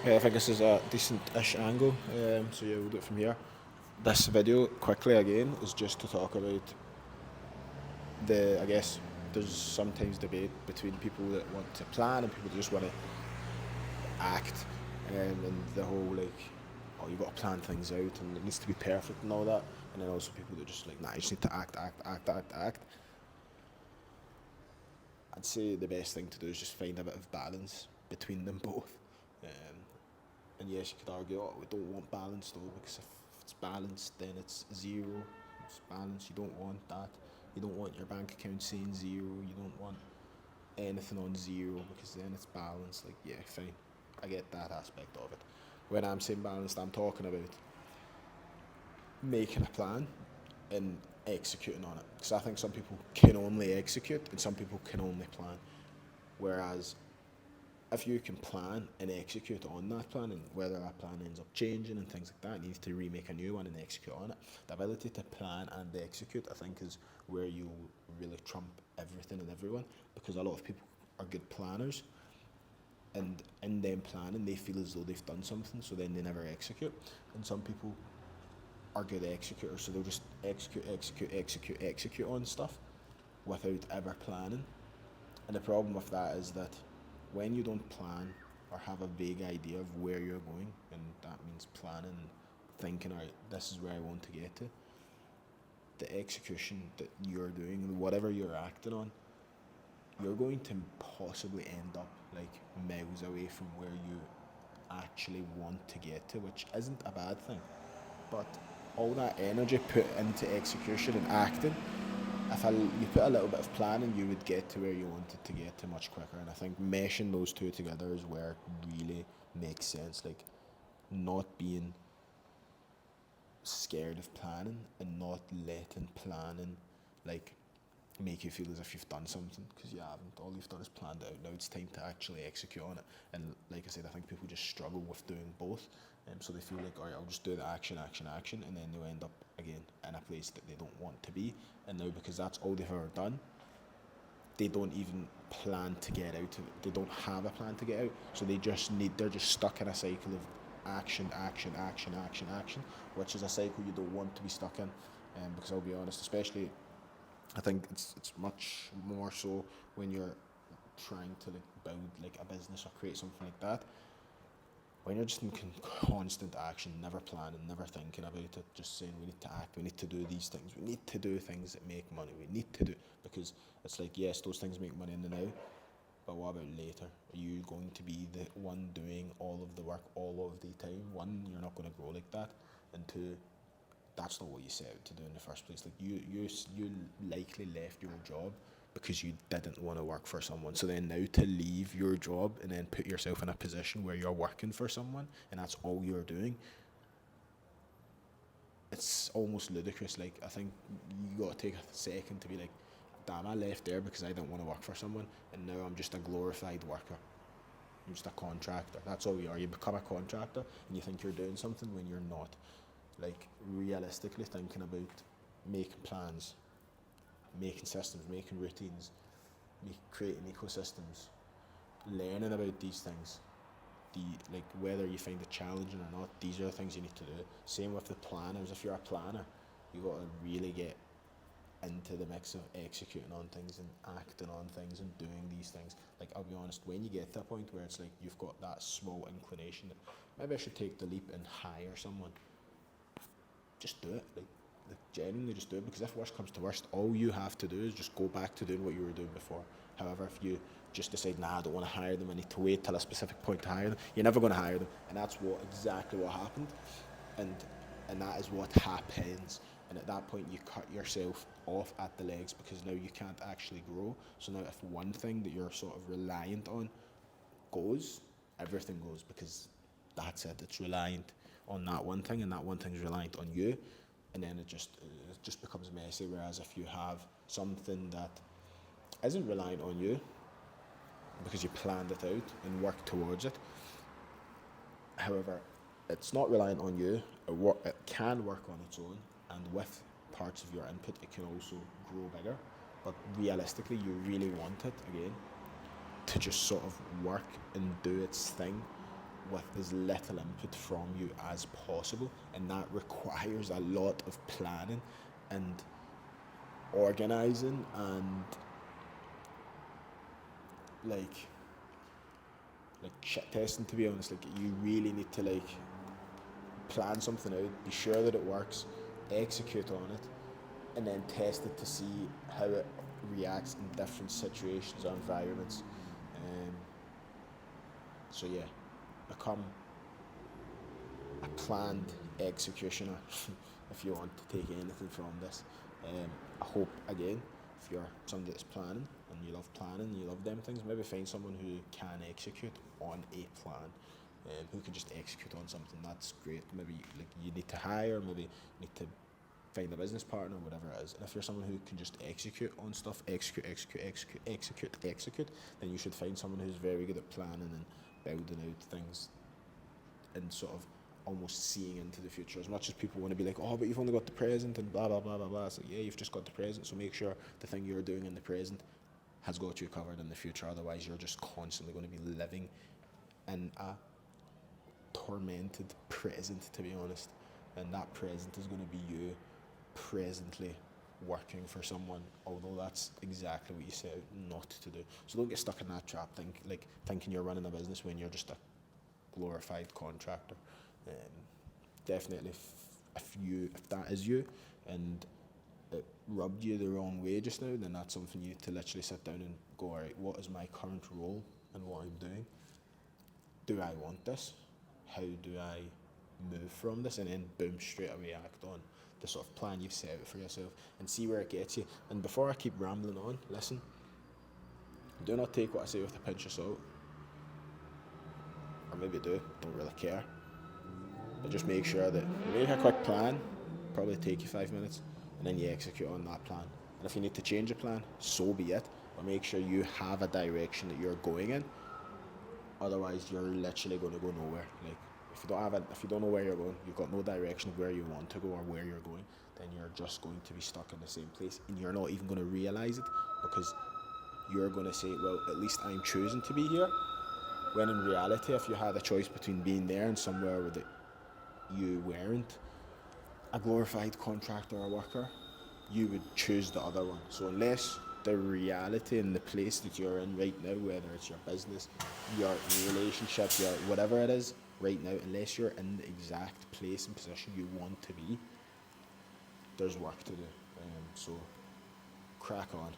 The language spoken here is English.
Okay, I think this is a decent-ish angle, so yeah, we'll do it from here. This video, quickly again, is just to talk about I guess, there's sometimes debate between people that want to plan and people that just want to act, and the whole, like, oh, you've got to plan things out and it needs to be perfect and all that, and then also people that just like, nah, you just need to act. I'd say the best thing to do is just find a bit of balance between them both. Um, and yes, you could argue, oh, we don't want balance though, because if it's balanced, then it's zero. It's balanced, you don't want that. You don't want your bank account saying zero. You don't want anything on zero because then it's balanced. Like, yeah, fine. I get that aspect of it. When I'm saying balanced, I'm talking about making a plan and executing on it. Because I think some people can only execute and some people can only plan. Whereas if you can plan and execute on that plan, and whether that plan ends up changing and things like that, you need to remake a new one and execute on it. The ability to plan and execute, I think, is where you really trump everything and everyone, because a lot of people are good planners, and in them planning, they feel as though they've done something, so then they never execute. And some people are good executors, so they'll just execute on stuff without ever planning. And the problem with that is that when you don't plan or have a vague idea of where you're going, and that means planning, thinking, all right, this is where I want to get to, the execution that you're doing, whatever you're acting on, you're going to possibly end up like miles away from where you actually want to get to, which isn't a bad thing. But all that energy put into execution and acting, you put a little bit of planning, you would get to where you wanted to get to much quicker. And I think meshing those two together is where it really makes sense. Like, not being scared of planning and not letting planning like make you feel as if you've done something, because you haven't. All you've done is planned it out. Now it's time to actually execute on it. And like I said, I think people just struggle with doing both. So they feel like, all right, I'll just do the action, and then they'll end up again in a place that they don't want to be. And now, because that's all they've ever done, they don't even plan to get out of it. They don't have a plan to get out. So they're just stuck in a cycle of action, which is a cycle you don't want to be stuck in. Because I'll be honest, especially, I think it's much more so when you're trying to like build like a business or create something like that. When you're just in constant action, never planning, never thinking about it, just saying we need to act, we need to do these things, we need to do things that make money, we need to do, because it's like, yes, those things make money in the now, but what about later? Are you going to be the one doing all of the work all of the time? One, you're not going to grow like that, and two, that's not what you set out to do in the first place. Like, you likely left your job because you didn't want to work for someone. So then now to leave your job and then put yourself in a position where you're working for someone and that's all you're doing, it's almost ludicrous. Like, I think you got to take a second to be like, damn, I left there because I didn't want to work for someone, and now I'm just a glorified worker. I'm just a contractor. That's all you are. You become a contractor and you think you're doing something when you're not. Like, realistically thinking about making plans, making systems, making routines, creating ecosystems, learning about these things. Like, whether you find it challenging or not, these are the things you need to do. Same with the planners. If you're a planner, you got to really get into the mix of executing on things and acting on things and doing these things. Like, I'll be honest, when you get to a point where it's like you've got that small inclination that maybe I should take the leap and hire someone, just do it. Like genuinely just do it, because if worst comes to worst, all you have to do is just go back to doing what you were doing before. However, if you just decide, nah, I don't want to hire them, I need to wait till a specific point to hire them, you're never going to hire them. And that's exactly what happened. And that is what happens. And at that point, you cut yourself off at the legs, because now you can't actually grow. So now if one thing that you're sort of reliant on goes, everything goes, because that's it. It's reliant on that one thing, and that one thing is reliant on you, and then it just becomes messy. Whereas if you have something that isn't reliant on you, because you planned it out and worked towards it, however, it's not reliant on you. It can work on its own, and with parts of your input, it can also grow bigger. But realistically, you really want it again to just sort of work and do its thing with as little input from you as possible, and that requires a lot of planning and organizing and like shit testing, to be honest. Like, you really need to like plan something out, be sure that it works, execute on it, and then test it to see how it reacts in different situations or environments. Um, so yeah, become a planned executioner if you want to take anything from this. I hope, again, if you're somebody that's planning and you love planning, you love them things, maybe find someone who can execute on a plan, who can just execute on something. That's great. Maybe like you need to hire, maybe you need to find a business partner, whatever it is. And if you're someone who can just execute on stuff, execute, then you should find someone who's very good at planning and building out things and sort of almost seeing into the future. As much as people want to be like, oh, but you've only got the present and blah blah blah blah blah. It's like, yeah, you've just got the present, so make sure the thing you're doing in the present has got you covered in the future. Otherwise, you're just constantly going to be living in a tormented present, to be honest. And that present is going to be you presently working for someone, although that's exactly what you set out not to do. So don't get stuck in that trap, thinking you're running a business when you're just a glorified contractor. Definitely, if that is you and it rubbed you the wrong way just now, then that's something you need to literally sit down and go, all right, what is my current role and what I'm doing? Do I want this? How do I move from this? And then boom, straight away act on the sort of plan you've set out for yourself and see where it gets you. And before I keep rambling on, listen, do not take what I say with a pinch of salt. Or maybe do, don't really care. But just make sure that you make a quick plan, probably take you 5 minutes, and then you execute on that plan. And if you need to change a plan, so be it. But make sure you have a direction that you're going in. Otherwise, you're literally going to go nowhere. Like, if you don't know where you're going, you've got no direction of where you want to go or where you're going, then you're just going to be stuck in the same place, and you're not even going to realize it, because you're going to say, well, at least I'm choosing to be here. When in reality, if you had a choice between being there and somewhere where you weren't a glorified contractor or worker, you would choose the other one. So unless the reality and the place that you're in right now, whether it's your business, your relationship, your whatever it is right now, unless you're in the exact place and position you want to be, there's work to do. So crack on.